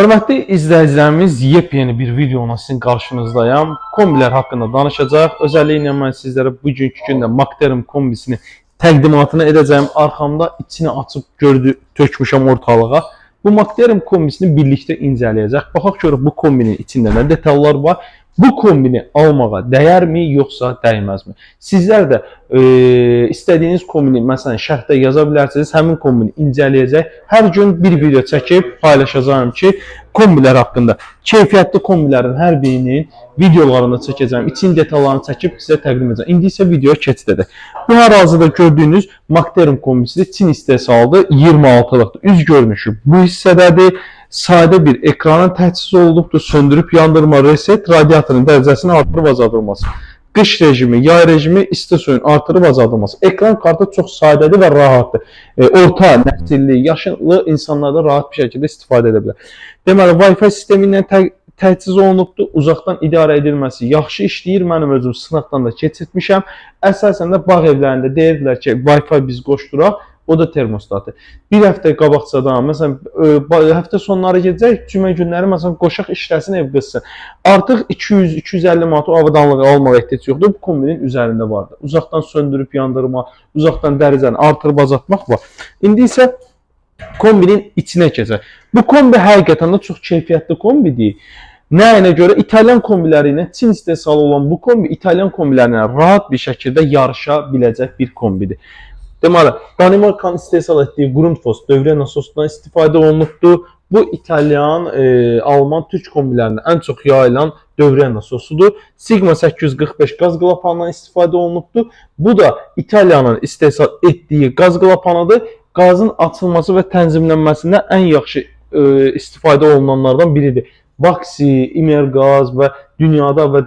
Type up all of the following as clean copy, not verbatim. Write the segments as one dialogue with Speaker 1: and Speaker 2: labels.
Speaker 1: Hörmətli izləyicilərimiz, yepyeni bir videona sizin qarşınızdayım. Kombilər haqqında danışacaq. Özəlliklə mən sizlərə bugünkü gündə Makterim kombisini təqdimatını edəcəyim. Arxamda içini açıb tökmüşəm ortalığa. Bu Makterim kombisini birlikdə incələyəcək. Baxaq görək bu kombinin içində nə detallar var. Bu kombini almağa dəyərmi, yoxsa dəyməzmi? Sizlər də istədiyiniz kombini məsələn şərhdə yaza bilərsiniz. Həmin kombini incələyəcək. Hər gün bir video çəkib paylaşacağım ki, kombilər haqqında, keyfiyyətli kombilərin hər birinin videolarını çəkəcəm. İçin detallarını çəkib sizə təqdim edəcəm. İndi isə video keçid edək. Bu hal-hazırda gördüyünüz Makterim kombisidir. Çin istehsalıdır. 26'lıqdır. Üz görünüşü bu hissədədir. Sadə bir ekranın təchiz olunubdur. Söndürüb yandırma, reset, radiatorun dərəcəsini artırıb azaldılması. Qış rejimi, yay rejimi, isti suyun artırıb azaldılması. Ekran kartı çox sadədir və rahatdır. Orta, nəsilli, yaşlı insanlar da rahat bir şəkildə istifadə edə bilər. Deməli, Wi-Fi sistemi ilə təchiz olunubdur. Uzaqdan idarə edilməsi yaxşı işləyir. Mənim özüm sınaqdan da keçirtmişəm. Əsasən də bağ evlərində deyirdilər ki, Wi-Fi biz qoşduraq. O da termostatı. Bir həftə qabaqcadan, məsələn, həftə sonları gedəcək, cümə günləri, məsələn, qoşaq işləsin, ev qızsın. Artıq 200-250 manat o avadanlığı almağa ehtiyac yoxdur. Bu kombinin üzərində vardır. Uzaqdan söndürüb yandırma, uzaqdan dərəcəni artırıb azaltmaq var. İndi isə kombinin içinə keçək. Bu kombi həqiqətən də çox keyfiyyətli kombidir. Nəyinə görə? İtalyan kombiləri ilə Çin istehsalı olan bu kombi İtalyan kombilərinə rahat bir şəkildə yarışa biləcək bir kombidir. Deməli, Danimarkanın istehsal etdiyi Grundfos dövrə nasosundan istifadə olunubdur. Bu İtalyan, Alman, Türk kombilərində ən çox yayılan dövrə nasosudur. Sigma 845 qaz qlapanından istifadə olunubdur. Bu da İtalyanın istehsal etdiyi qaz qlapanıdır. Qazın açılması və tənzimlənməsində ən yaxşı istifadə olunanlardan biridir. Baxi, İmergaz və dünyada və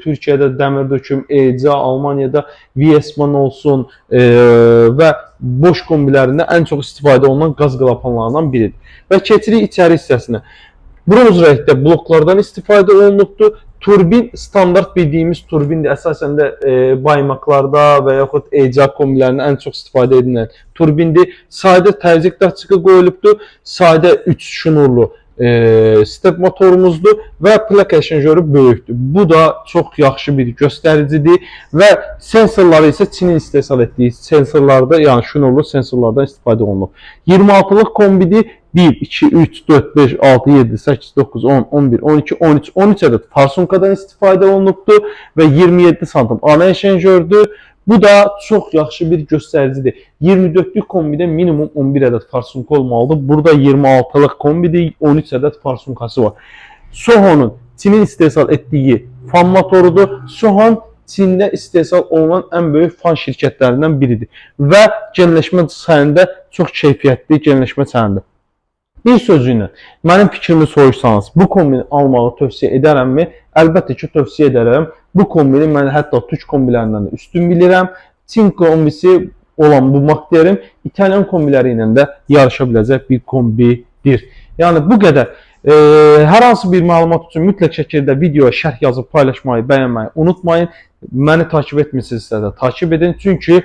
Speaker 1: Türkiyədə dəmirdöküm, ECA, Almaniyada Viesman olsun və boş kombilərində ən çox istifadə olunan qaz qlapanlarından biridir. Və keçirik içəri hissəsinə. Bronz rəngdə bloklardan istifadə olunubdur. Turbin standart bildiyimiz turbindir. Əsasən də baymaklarda və yaxud ECA kombilərində ən çox istifadə edilən turbindir. Sadə təzyiq datçıqı qoyulubdur. Sadə 3 şnurlu step motorumuzdur və plaka eşanjörü böyükdür. Bu da çox yaxşı bir göstəricidir və sensorları isə Çinin istehsal etdiyi sensorlarda, yəni şnurlu sensorlardan istifadə olunub. 26'lıq kombidir. 1, 2, 3, 4, 5, 6, 7, 8, 9, 10, 11, 12, 13, 13 ədəd farsunkadan istifadə olunubdur və 27 santim ana eşanjördür. Bu da çox yaxşı bir göstəricidir. 24'lük kombidə minimum 11 ədəd farsunka olmalıdır. Burada 26'lıq kombidə 13 ədəd farsunkası var. Sohon'un Çinin istehsal etdiyi fan motorudur. Sohon Çində istehsal olunan ən böyük fan şirkətlərindən biridir və genləşmə çayında çox keyfiyyətli genləşmə çayındır. Bir sözü ilə, mənim fikrimi soruşsanız, bu kombini almağı tövsiyə edərəmmi? Əlbəttə ki, tövsiyə edərəm. Bu kombini mən hətta Türk kombilərindən də üstün bilirəm. Çin kombisi olan bu Makterim İtalyan kombiləri ilə də yarışa biləcək bir kombidir. Yəni bu qədər. Hər hansı bir məlumat üçün mütləq şəkildə videoya şərh yazıb paylaşmayı, bəyənməyi unutmayın. Məni takip etmirsinizsə də takip edin. Çünki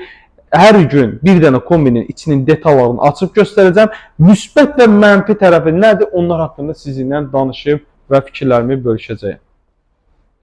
Speaker 1: hər gün bir dənə kombinin içinin detallarını açıb göstərəcəm. Müsbət və mənfi tərəfi nədir? Onlar haqqında sizinlə danışıb və fikirlərimi bölüşəcəyim.